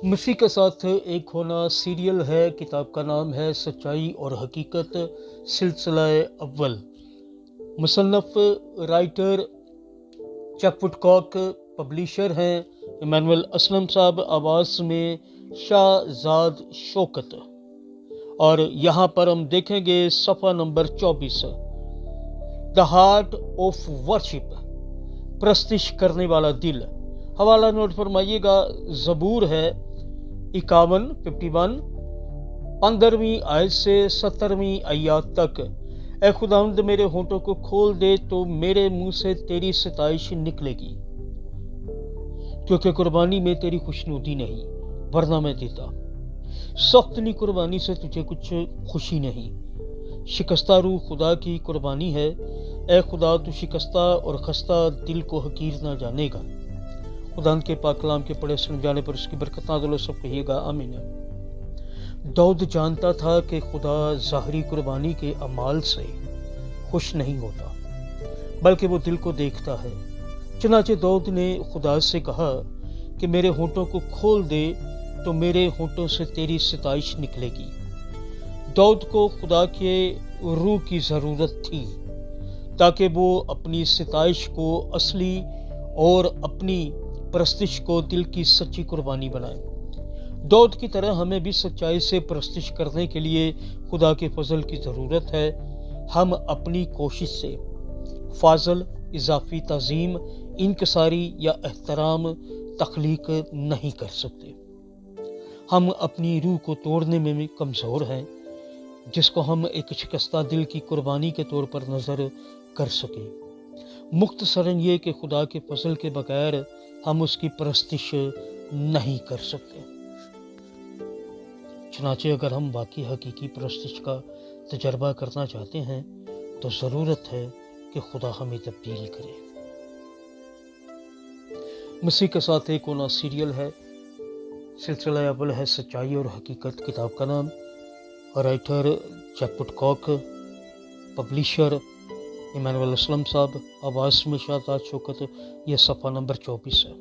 मसीह के साथ एक होना सीरियल है। किताब का नाम है सच्चाई और हकीकत सिलसिला अव्वल। मुसन्नफ़ राइटर चक वुडकॉक, पब्लिशर हैं इमानुएल असलम साहब, आवाज़ में शाहजाद शौकत। और यहाँ पर हम देखेंगे सफ़ा number 24, the heart of worship, प्रस्तिश करने वाला दिल। हवाला नोट फरमाइएगा, ज़बूर है 51 15वीं आयत से 17वीं आयत तक। ए खुदावंद मेरे होंठों को खोल दे तो मेरे मुंह से तेरी सताइश निकलेगी, क्योंकि कुर्बानी में तेरी खुशनुदी नहीं वरना मैं देता। सख्तनी कुर्बानी से तुझे कुछ खुशी नहीं। शिकस्ता रूह खुदा की कुर्बानी है। ए खुदा तू शिकस्ता और खस्ता दिल को हकीर ना जानेगा। खुदा के पाक कलाम के पढ़े सुन जाने पर उसकी बरकत नाज़िल हो, सब कहिएगा आमीन। दाऊद जानता था कि खुदा ज़ाहरी कुर्बानी के अमाल से खुश नहीं होता, बल्कि वो दिल को देखता है। चुनाचे दाऊद ने खुदा से कहा कि मेरे होंठों को खोल दे तो मेरे होंठों से तेरी सताइश निकलेगी। दाऊद को खुदा के रूह की ज़रूरत थी ताकि वो अपनी सताइश को असली और अपनी परस्तिश को दिल की सच्ची कुर्बानी बनाए। दाऊद की तरह हमें भी सच्चाई से परस्तिश करने के लिए खुदा के फजल की ज़रूरत है। हम अपनी कोशिश से फाजल, इजाफी ताज़ीम, इनकसारी या एहतराम तख्लीक नहीं कर सकते। हम अपनी रूह को तोड़ने में भी कमज़ोर हैं, जिसको हम एक शिकस्ता दिल की कुर्बानी के तौर पर नज़र कर सकें। मुख्तसरन ये कि खुदा के फजल के बगैर हम उसकी परस्तिश नहीं कर सकते। चुनाचे अगर हम वाकई हकीकी परस्तिश का तजर्बा करना चाहते हैं तो ज़रूरत है कि खुदा हमें तब्दील करे। मसीह के साथ एक होना सीरियल है, सिलसिला अव्वल है सच्चाई और हकीकत। किताब का नाम राइटर चक वुडकॉक, पब्लिशर इमानुएल असलम साहब, आवाज़ में शाहजाद शौकत। यह सफ़ा नंबर 24 है।